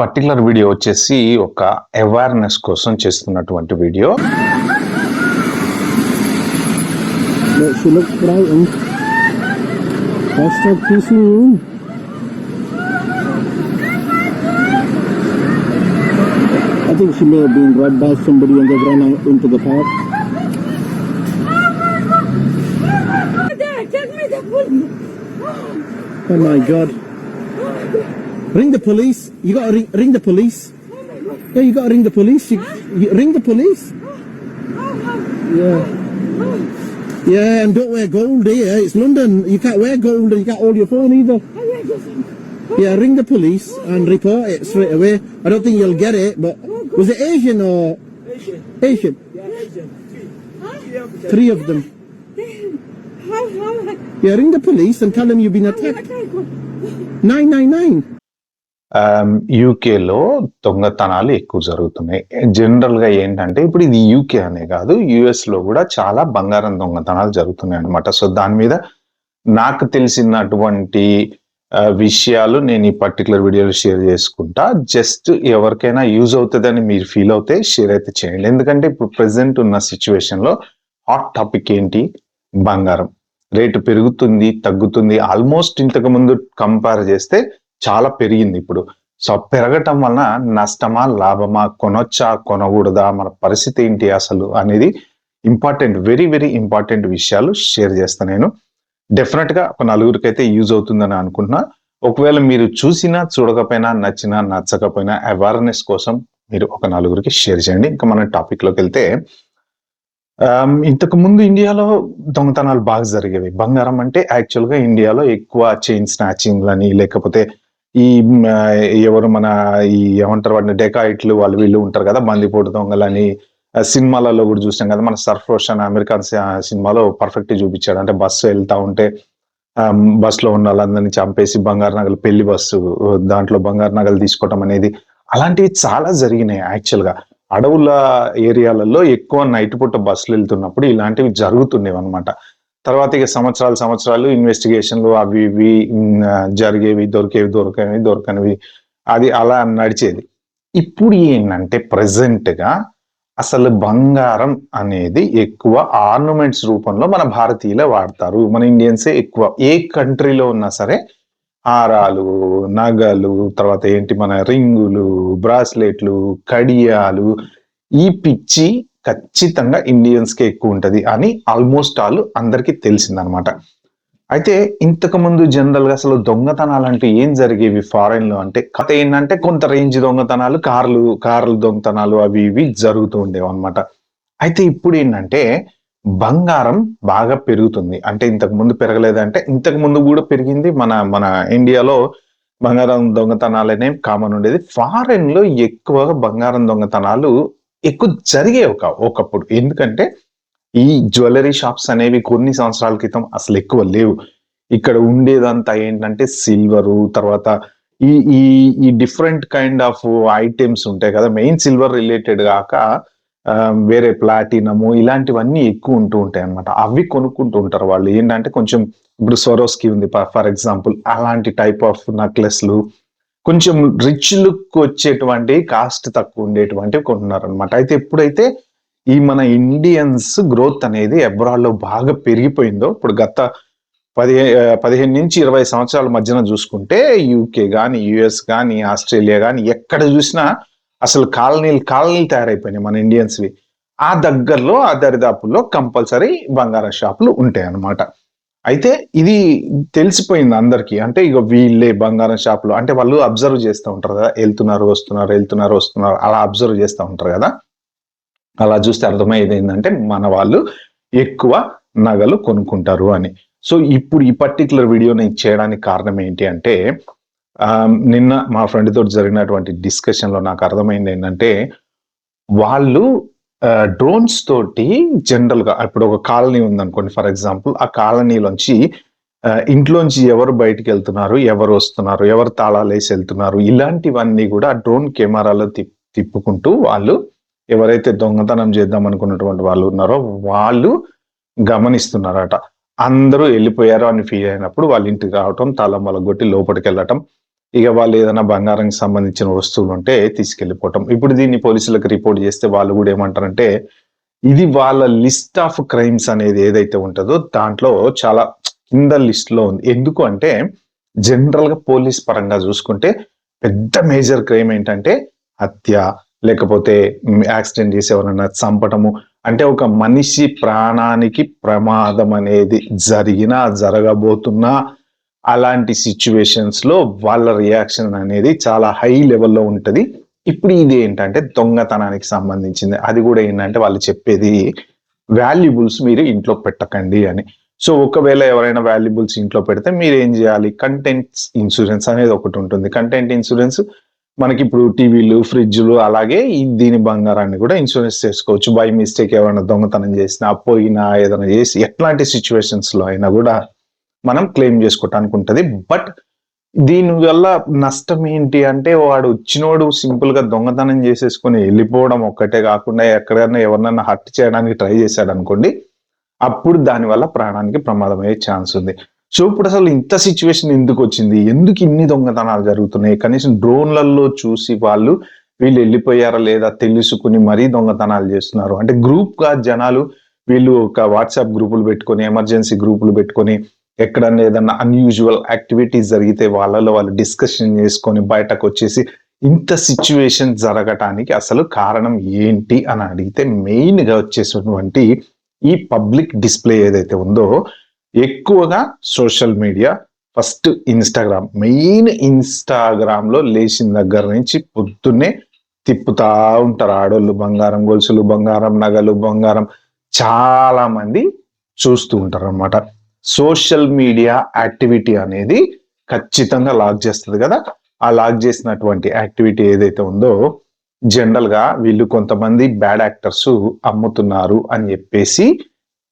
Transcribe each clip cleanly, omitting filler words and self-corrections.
Particular video వచ్చేసి ఒక awareness కోసం చేస్తున్నటువంటి video. She looked frightened. I stopped kissing you. I think she may have been grabbed by somebody and they've run out into the park. Oh my God. Ring the police. You gotta ring the police. Yeah, you gotta ring the police. You ring the police. Yeah. Yeah, and don't wear gold here. It's London. You can't wear gold and you can't hold your phone either. Yeah, ring the police and report it straight away. I don't think you'll get it, but was it Asian or? Asian. Yeah, Asian. Three of them. Yeah, ring the police and tell them you've been attacked. 999. యూకేలో దొంగతనాలు ఎక్కువ జరుగుతున్నాయి. General గా ఏంటంటే ఇప్పుడు ఇది UK అనే కాదు, యుఎస్ లో కూడా చాలా బంగారం దొంగతనాలు జరుగుతున్నాయి అనమాట. సో దాని మీద నాకు తెలిసినటువంటి విషయాలు నేను ఈ పర్టికులర్ వీడియోలో షేర్ చేసుకుంటా. జస్ట్ ఎవరికైనా యూజ్ అవుతుందని మీరు ఫీల్ అవుతే షేర్ అయితే చేయండి. ఎందుకంటే ఇప్పుడు ప్రెసెంట్ ఉన్న సిచ్యువేషన్ లో హాట్ టాపిక్ ఏంటి? బంగారం రేటు పెరుగుతుంది, తగ్గుతుంది. ఆల్మోస్ట్ ఇంతకు ముందు కంపేర్ చేస్తే చాలా పెరిగింది ఇప్పుడు. సో పెరగటం వలన నష్టమా లాభమా, కొనొచ్చా కొనకూడదా, మన పరిస్థితి ఏంటి అసలు అనేది ఇంపార్టెంట్, వెరీ వెరీ ఇంపార్టెంట్ విషయాలు షేర్ చేస్తాను నేను. డెఫినెట్ గా ఒక నలుగురికి అయితే యూజ్ అవుతుందని అనుకుంటున్నా. ఒకవేళ మీరు చూసినా చూడకపోయినా, నచ్చినా నచ్చకపోయినా అవేర్నెస్ కోసం మీరు ఒక నలుగురికి షేర్ చేయండి. ఇంకా మన టాపిక్ లోకి వెళ్తే, ఇంతకు ముందు ఇండియాలో దొంగతనాలు బాగా జరిగేవి. బంగారం అంటే యాక్చువల్ గా ఇండియాలో ఎక్కువ చైన్ స్నాచింగ్లని, లేకపోతే ఈ ఎవరు మన ఈ ఏమంటారు వాటిని డెకాయిట్లు వాళ్ళు వీళ్ళు ఉంటారు కదా, బందిపోటు దొంగలని సినిమాలలో కూడా చూసాం కదా. మన సర్ఫ్ రోషన్ అమెరికన్ సినిమాలో పర్ఫెక్ట్ చూపించాడు. అంటే బస్సు వెళ్తా ఉంటే బస్సులో ఉన్న వాళ్ళందరినీ చంపేసి బంగారు నగలు, పెళ్లి బస్సు దాంట్లో బంగారు నగలు తీసుకోవటం అనేది, అలాంటివి చాలా జరిగినాయి. యాక్చువల్ గా అడవుల ఏరియాలలో ఎక్కువ నైట్ పూట బస్సులు వెళ్తున్నప్పుడు ఇలాంటివి జరుగుతుండేవి అనమాట. తర్వాత ఇక సంవత్సరాలు ఇన్వెస్టిగేషన్లు అవి ఇవి జరిగేవి, దొరకనివి అది అలా నడిచేది. ఇప్పుడు ఏంటంటే ప్రెసెంట్ గా అసలు బంగారం అనేది ఎక్కువ ఆర్నమెంట్స్ రూపంలో మన భారతీయులే వాడతారు, మన ఇండియన్సే ఎక్కువ. ఏ కంట్రీలో ఉన్నా సరే హారాలు, నగలు, తర్వాత ఏంటి మన రింగులు, బ్రాస్లెట్లు, కడియాలు, ఈ పిచ్చి ఖచ్చితంగా ఇండియన్స్ కే ఎక్కువ ఉంటది అని ఆల్మోస్ట్ ఆల్ అందరికీ తెలిసిందనమాట. అయితే ఇంతకు ముందు జనరల్ గా అసలు దొంగతనాలు అంటే ఏం జరిగేవి ఫారెన్ లో అంటే, కథ ఏంటంటే కొంత రేంజ్ దొంగతనాలు, కార్లు దొంగతనాలు అవి ఇవి జరుగుతూ ఉండేవి అనమాట. అయితే ఇప్పుడు ఏంటంటే బంగారం బాగా పెరుగుతుంది. అంటే ఇంతకు ముందు పెరగలేదంటే ఇంతకు ముందు కూడా పెరిగింది. మన ఇండియాలో బంగారం దొంగతనాలనే కామన్ ఉండేది. ఫారెన్ లో ఎక్కువగా బంగారం దొంగతనాలు ఎక్కువ జరిగే ఒకప్పుడు. ఎందుకంటే ఈ జ్యువెలరీ షాప్స్ అనేవి కొన్ని సంవత్సరాల క్రితం అసలు ఎక్కువ లేవు. ఇక్కడ ఉండేదంతా ఏంటంటే సిల్వరు, తర్వాత ఈ ఈ డిఫరెంట్ కైండ్ ఆఫ్ ఐటమ్స్ ఉంటాయి కదా, మెయిన్ సిల్వర్ రిలేటెడ్ కాక వేరే ప్లాటినము ఇలాంటివన్నీ ఎక్కువ ఉంటూ ఉంటాయి అనమాట. అవి కొనుక్కుంటూ ఉంటారు వాళ్ళు. ఏంటంటే కొంచెం ఇప్పుడు స్వరోస్కి ఉంది ఫర్ ఎగ్జాంపుల్, అలాంటి టైప్ ఆఫ్ నెక్లెస్లు కొంచెం రిచ్ లుక్ వచ్చేటువంటి, కాస్ట్ తక్కువ ఉండేటువంటివి కొంటున్నారు అనమాట. అయితే ఎప్పుడైతే ఈ మన ఇండియన్స్ గ్రోత్ అనేది అబ్రాడ్ లో బాగా పెరిగిపోయిందో, ఇప్పుడు గత 15 నుంచి 20 సంవత్సరాల మధ్యన చూసుకుంటే యూకే గాని, యుఎస్ గాని, ఆస్ట్రేలియా గాని ఎక్కడ చూసినా అసలు కాలనీలు తయారైపోయినాయి మన ఇండియన్స్వి. ఆ దగ్గరలో ఆ దరిదాపుల్లో కంపల్సరీ బంగారం షాపులు ఉంటాయి అన్నమాట. అయితే ఇది తెలిసిపోయింది అందరికి. అంటే ఇక వీళ్ళే బంగారం షాపులు అంటే వాళ్ళు అబ్జర్వ్ చేస్తూ ఉంటారు కదా, వెళ్తున్నారు వస్తున్నారు అలా అబ్జర్వ్ చేస్తూ ఉంటారు కదా. అలా చూస్తే అర్థమయ్యేది ఏంటంటే మన వాళ్ళు ఎక్కువ నగలు కొనుక్కుంటారు అని. సో ఇప్పుడు ఈ పర్టికులర్ వీడియో నేను చేయడానికి కారణం ఏంటి అంటే, నిన్న మా ఫ్రెండ్ తోటి జరిగినటువంటి డిస్కషన్ లో నాకు అర్థమైంది ఏంటంటే, వాళ్ళు డ్రోన్స్ తోటి జనరల్ గా ఇప్పుడు ఒక కాలనీ ఉందనుకోండి ఫర్ ఎగ్జాంపుల్, ఆ కాలనీలోంచి ఇంట్లోంచి ఎవరు బయటికి వెళ్తున్నారు, ఎవరు వస్తున్నారు, ఎవరు తాళాలు వేసి వెళ్తున్నారు, ఇలాంటివన్నీ కూడా డ్రోన్ కెమెరాలో తిప్పుకుంటూ వాళ్ళు ఎవరైతే దొంగతనం చేద్దాం అనుకున్నటువంటి వాళ్ళు ఉన్నారో వాళ్ళు గమనిస్తున్నారట. అందరూ వెళ్ళిపోయారు అని ఫీల్ అయినప్పుడు వాళ్ళ ఇంటికి రావటం, తాళం పగలగొట్టి లోపలికి వెళ్ళటం. ఇక వాళ్ళు ఏదైనా బంగారానికి సంబంధించిన వస్తువులు ఉంటే తీసుకెళ్ళిపోవటం. ఇప్పుడు దీన్ని పోలీసులకు రిపోర్ట్ చేస్తే వాళ్ళు కూడా ఏమంటారంటే, ఇది వాళ్ళ లిస్ట్ ఆఫ్ క్రైమ్స్ అనేది ఏదైతే ఉంటుందో దాంట్లో చాలా కింద లిస్ట్ లో ఉంది. ఎందుకు అంటే జనరల్ గా పోలీస్ పరంగా చూసుకుంటే పెద్ద మేజర్ క్రైమ్ ఏంటంటే హత్య, లేకపోతే యాక్సిడెంట్ చేసి ఎవరన్నా చంపటము. అంటే ఒక మనిషి ప్రాణానికి ప్రమాదం అనేది జరిగినా జరగబోతున్నా అలాంటి సిచ్యువేషన్స్ లో వాళ్ళ రియాక్షన్ అనేది చాలా హై లెవెల్లో ఉంటది. ఇప్పుడు ఇది ఏంటంటే దొంగతనానికి సంబంధించింది. అది కూడా ఏంటంటే వాళ్ళు చెప్పేది వాల్యుబుల్స్ మీరు ఇంట్లో పెట్టకండి అని. సో ఒకవేళ ఎవరైనా వాల్యుబుల్స్ ఇంట్లో పెడితే మీరు ఏం చేయాలి? కంటెంట్స్ ఇన్సూరెన్స్ అనేది ఒకటి ఉంటుంది. కంటెంట్ ఇన్సూరెన్స్ మనకి ఇప్పుడు టీవీలు, ఫ్రిడ్జ్లు అలాగే దీని బంగారాన్ని కూడా ఇన్సూరెన్స్ చేసుకోవచ్చు. బై మిస్టేక్ ఎవరైనా దొంగతనం చేసినా, పోయినా, ఏదైనా చేసి ఎట్లాంటి సిచ్యువేషన్స్ లో అయినా కూడా మనం క్లెయిమ్ చేసుకోవటానికి ఉంటది. బట్ దీని వల్ల నష్టం ఏంటి అంటే వాడు వచ్చినోడు సింపుల్ గా దొంగతనం చేసేసుకుని వెళ్ళిపోవడం ఒక్కటే కాకుండా ఎక్కడైనా ఎవరినైనా హర్ట్ చేయడానికి ట్రై చేశాడు అనుకోండి, అప్పుడు దాని వల్ల ప్రాణానికి ప్రమాదం అయ్యే ఛాన్స్ ఉంది. సో ఇప్పుడు అసలు ఇంత సిచ్యువేషన్ ఎందుకు వచ్చింది? ఎందుకు ఇన్ని దొంగతనాలు జరుగుతున్నాయి? కనీసం డ్రోన్లలో చూసి వీళ్ళు వెళ్ళిపోయారా లేదా తెలుసుకుని మరీ దొంగతనాలు చేస్తున్నారు. అంటే గ్రూప్ గా జనాలు వీళ్ళు ఒక వాట్సాప్ గ్రూపులు పెట్టుకొని, ఎమర్జెన్సీ గ్రూపులు పెట్టుకొని, ఎక్కడన్నా ఏదన్నా అన్యూజువల్ యాక్టివిటీస్ జరిగితే వాళ్ళలో వాళ్ళు డిస్కషన్ చేసుకొని బయటకు వచ్చేసి ఇంత సిచ్యువేషన్ జరగటానికి అసలు కారణం ఏంటి అని అడిగితే మెయిన్ గా వచ్చేసినటువంటి ఈ పబ్లిక్ డిస్ప్లే ఏదైతే ఉందో, ఎక్కువగా social media, first Instagram. Main Instagram లో లేచిన దగ్గర నుంచి పొద్దున్నే తిప్పుతా ఉంటారు ఆడోళ్ళు. బంగారం గొలుసులు, బంగారం నగలు, బంగారం చాలా మంది చూస్తూ ఉంటారు అనమాట. సోషల్ మీడియా యాక్టివిటీ అనేది ఖచ్చితంగా లాక్ చేస్తుంది కదా. ఆ లాక్ చేసినటువంటి యాక్టివిటీ ఏదైతే ఉందో జనరల్ గా వీళ్ళు కొంతమంది బ్యాడ్ యాక్టర్స్ అమ్ముతున్నారు అని చెప్పేసి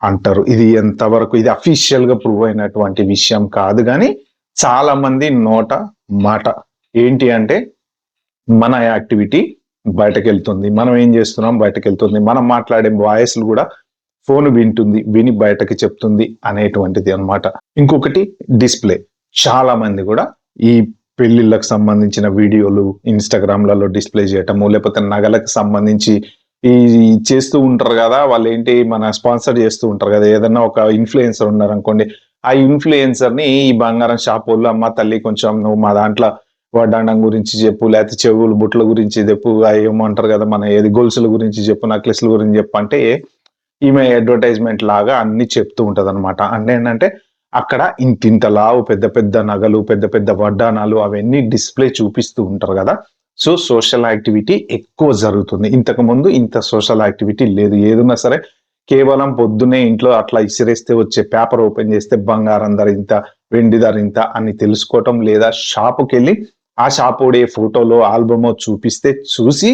అంటారు. ఇది ఎంతవరకు ఇది అఫీషియల్ గా ప్రూవ్ అయినటువంటి విషయం కాదు, కానీ చాలా మంది నోట మాట ఏంటి అంటే మన యాక్టివిటీ బయటకు వెళ్తుంది, మనం ఏం చేస్తున్నాం బయటకు వెళ్తుంది, మనం మాట్లాడే వాయిస్లు కూడా ఫోన్ వింటుంది, విని బయటకి చెప్తుంది అనేటువంటిది అన్నమాట. ఇంకొకటి డిస్ప్లే. చాలా మంది కూడా ఈ పెళ్లిళ్ళకు సంబంధించిన వీడియోలు ఇన్స్టాగ్రామ్లలో డిస్ప్లే చేయటము, లేకపోతే నగలకు సంబంధించి ఈ చేస్తూ ఉంటారు కదా. వాళ్ళు ఏంటి మన స్పాన్సర్ చేస్తూ ఉంటారు కదా. ఏదన్నా ఒక ఇన్ఫ్లుయెన్సర్ ఉన్నారు అనుకోండి, ఆ ఇన్ఫ్లుయెన్సర్ ని ఈ బంగారం షాప్ వాళ్ళు, అమ్మ తల్లి కొంచెం నువ్వు మా దాంట్లో వడ్డాణం గురించి చెప్పు, లేకపోతే చెవులు బుట్ల గురించి చెప్పు, ఏమంటారు కదా మన ఏది గొలుసుల గురించి చెప్పు, నెక్లెస్ల గురించి చెప్పు అంటే ఈమె అడ్వర్టైజ్మెంట్ లాగా అన్ని చెప్తూ ఉంటది అనమాట. అంటే ఏంటంటే అక్కడ ఇంతింత లావు పెద్ద పెద్ద నగలు, పెద్ద పెద్ద వడ్డానాలు అవన్నీ డిస్ప్లే చూపిస్తూ ఉంటారు కదా. సో సోషల్ యాక్టివిటీ ఎక్కువ జరుగుతుంది. ఇంతకు ముందు ఇంత సోషల్ యాక్టివిటీ లేదు. ఏదున్నా సరే కేవలం పొద్దునే ఇంట్లో అట్లా ఇసిరేస్తే వచ్చే పేపర్ ఓపెన్ చేస్తే బంగారం ధర ఇంత, వెండి ధర ఇంత అని తెలుసుకోవటం, లేదా షాపుకి వెళ్ళి ఆ షాప్ ఓడే ఫోటోలో ఆల్బమో చూపిస్తే చూసి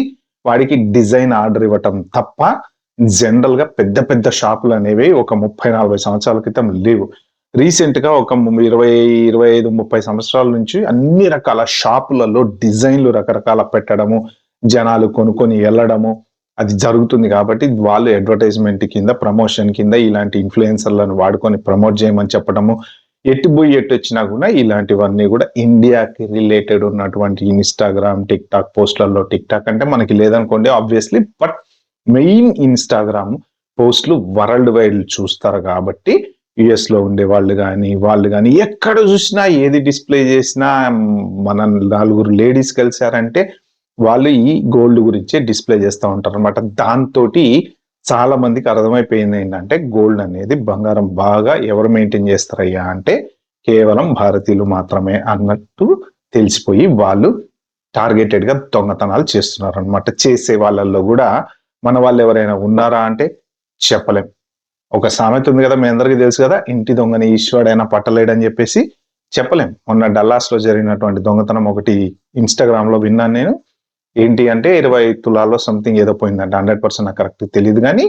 వాడికి డిజైన్ ఆర్డర్ ఇవ్వటం తప్ప జనరల్ గా పెద్ద పెద్ద షాపులు అనేవి ఒక 30-40 సంవత్సరాల క్రితం లేవు. రీసెంట్ గా ఒక 20-25-30 సంవత్సరాల నుంచి అన్ని రకాల షాపులలో డిజైన్లు రకరకాల పెట్టడము, జనాలు కొనుక్కొని వెళ్ళడము అది జరుగుతుంది. కాబట్టి వాళ్ళు అడ్వర్టైజ్మెంట్ కింద, ప్రమోషన్ కింద ఇలాంటి ఇన్ఫ్లుయెన్సర్లను వాడుకొని ప్రమోట్ చేయమని చెప్పడము, ఎటు పోయి ఎటు వచ్చినా కూడా ఇలాంటివన్నీ కూడా ఇండియాకి రిలేటెడ్ ఉన్నటువంటి ఇన్స్టాగ్రామ్, టిక్ టాక్ పోస్టులలో, టిక్ టాక్ అంటే మనకి లేదనుకోండి ఆబ్వియస్లీ, బట్ మెయిన్ ఇన్స్టాగ్రామ్ పోస్టులు వరల్డ్ వైడ్ చూస్తారు. కాబట్టి యుఎస్ లో ఉండే వాళ్ళు కానీ ఎక్కడ చూసినా ఏది డిస్ప్లే చేసినా మన 4 లేడీస్ కలిసారంటే వాళ్ళు ఈ గోల్డ్ గురించే డిస్ప్లే చేస్తూ ఉంటారు అనమాట. దాంతో చాలా మందికి అర్థమైపోయింది ఏంటంటే గోల్డ్ అనేది, బంగారం బాగా ఎవరు మెయింటైన్ చేస్తారయ్యా అంటే కేవలం భారతీయులు మాత్రమే అన్నట్టు తెలిసిపోయి వాళ్ళు టార్గెటెడ్ గా దొంగతనాలు చేస్తున్నారు అనమాట. చేసే వాళ్ళల్లో కూడా మన వాళ్ళు ఎవరైనా ఉన్నారా అంటే చెప్పలేం. ఒక సామెత ఉంది కదా, మీ అందరికీ తెలుసు కదా, ఇంటి దొంగని ఈశ్వరుడైనా పట్టలేడని చెప్పేసి. చెప్పలేం. మొన్న డల్లాస్ లో జరిగినటువంటి దొంగతనం ఒకటి ఇన్స్టాగ్రామ్ లో విన్నాను నేను. ఏంటి అంటే 20 తులాల్లో సంథింగ్ ఏదో పోయిందంట. 100% నాకు కరెక్ట్ తెలియదు, కానీ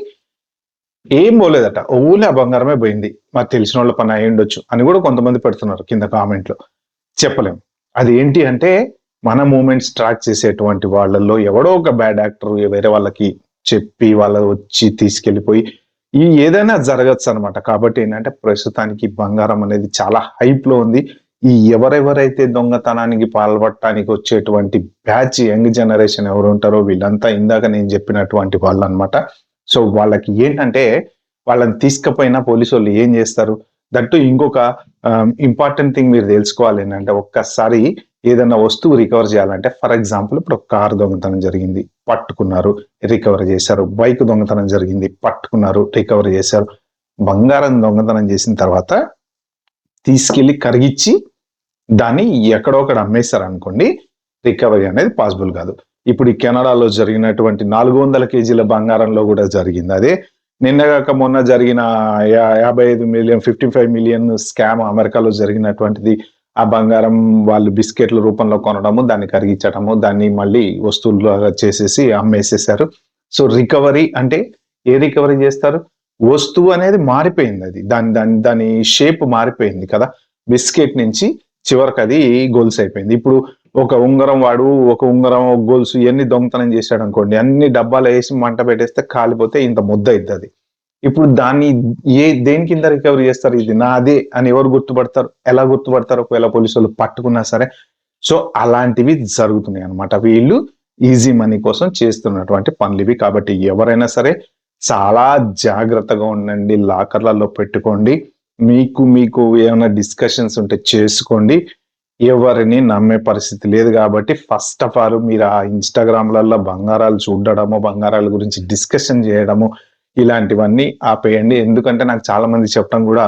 ఏం పోలేదట, ఓన్లీ ఆ బంగారమే పోయింది. మరి తెలిసిన వాళ్ళ పని అయి ఉండొచ్చు అని కూడా కొంతమంది పెడుతున్నారు కింద కామెంట్ లో. చెప్పలేం. అది ఏంటి అంటే మన మూమెంట్స్ ట్రాక్ చేసేటువంటి వాళ్ళల్లో ఎవడో ఒక బ్యాడ్ యాక్టర్ వేరే వాళ్ళకి చెప్పి వాళ్ళ వచ్చి తీసుకెళ్లిపోయి ఈ ఏదైనా జరగచ్చు అనమాట. కాబట్టి ఏంటంటే ప్రస్తుతానికి బంగారం అనేది చాలా హైప్ లో ఉంది. ఈ ఎవరెవరైతే దొంగతనానికి పాల్పడటానికి వచ్చేటువంటి బ్యాచ్ యంగ్ జనరేషన్ ఎవరు ఉంటారో వీళ్ళంతా ఇందాక నేను చెప్పినటువంటి వాళ్ళు అనమాట. సో వాళ్ళకి ఏంటంటే వాళ్ళని తీసుకుపోయినా పోలీసు వాళ్ళు ఏం చేస్తారు? దట్టు ఇంకొక ఇంపార్టెంట్ థింగ్ మీరు తెలుసుకోవాలి ఏంటంటే, ఒక్కసారి ఏదైనా వస్తువు రికవర్ చేయాలంటే, ఫర్ ఎగ్జాంపుల్ ఇప్పుడు ఒక కారు దొంగతనం జరిగింది, పట్టుకున్నారు, రికవర్ చేశారు. బైక్ దొంగతనం జరిగింది, పట్టుకున్నారు, రికవర్ చేశారు. బంగారం దొంగతనం చేసిన తర్వాత తీసుకెళ్లి కరిగిచ్చి దాన్ని ఎక్కడొక్కడ అమ్మేశారు అనుకోండి, రికవరీ అనేది పాసిబుల్ కాదు. ఇప్పుడు ఈ కెనడాలో జరిగినటువంటి 400 కేజీల బంగారంలో కూడా జరిగింది అదే. నిన్నగాక మొన్న జరిగిన 55 మిలియన్ 55 మిలియన్ స్కామ్ అమెరికాలో జరిగినటువంటిది. ఆ బంగారం వాళ్ళు బిస్కెట్ల రూపంలో కొనడము, దాన్ని కరిగించడము, దాన్ని మళ్ళీ వస్తువులుగా చేసేసి అమ్మేసేసారు. సో రికవరీ అంటే ఏ రికవరీ చేస్తారు? వస్తువు అనేది మారిపోయింది, అది దాని షేప్ మారిపోయింది కదా. బిస్కెట్ నుంచి చివరికి అది గొలుసు అయిపోయింది. ఇప్పుడు ఒక ఉంగరం ఒక గొలుసు ఇవన్నీ దొంగతనం చేశాడు అనుకోండి, అన్ని డబ్బాలు వేసి మంట పెట్టేస్తే కాలిపోతే ఇంత ముద్ద అవుతుంది. ఇప్పుడు దాన్ని దేని కింద రికవరీ చేస్తారు? ఇది నాదే అని ఎవరు గుర్తుపడతారు? ఎలా గుర్తుపడతారు ఒకవేళ పోలీసు వాళ్ళు పట్టుకున్నా సరే? సో అలాంటివి జరుగుతున్నాయి అనమాట. వీళ్ళు ఈజీ మనీ కోసం చేస్తున్నటువంటి పనులు ఇవి. కాబట్టి ఎవరైనా సరే చాలా జాగ్రత్తగా ఉండండి, లాకర్లలో పెట్టుకోండి. మీకు ఏమైనా డిస్కషన్స్ ఉంటే చేసుకోండి. ఎవరిని నమ్మే పరిస్థితి లేదు. కాబట్టి ఫస్ట్ ఆఫ్ ఆల్ మీరు ఆ ఇన్స్టాగ్రామ్లలో బంగారాలు చూడడము, బంగారాల గురించి డిస్కషన్ చేయడము, ఇలాంటివన్నీ ఆపేయండి. ఎందుకంటే నాకు చాలా మంది చెప్పడం కూడా,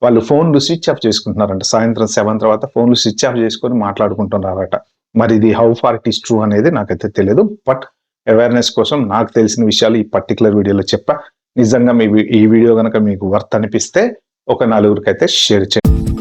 వాళ్ళు ఫోన్లు స్విచ్ ఆఫ్ చేసుకుంటున్నారంట. సాయంత్రం 7 తర్వాత ఫోన్లు స్విచ్ ఆఫ్ చేసుకొని మాట్లాడుకుంటున్నారట. మరి ఇది how far it is true అనేది నాకైతే తెలియదు. బట్ అవేర్నెస్ కోసం నాకు తెలిసిన విషయాలు ఈ పర్టికులర్ వీడియోలో చెప్పా. నిజంగా ఈ వీడియో కనుక మీకు వర్త్ అనిపిస్తే ఒక 4గురికి అయితే షేర్ చేయండి.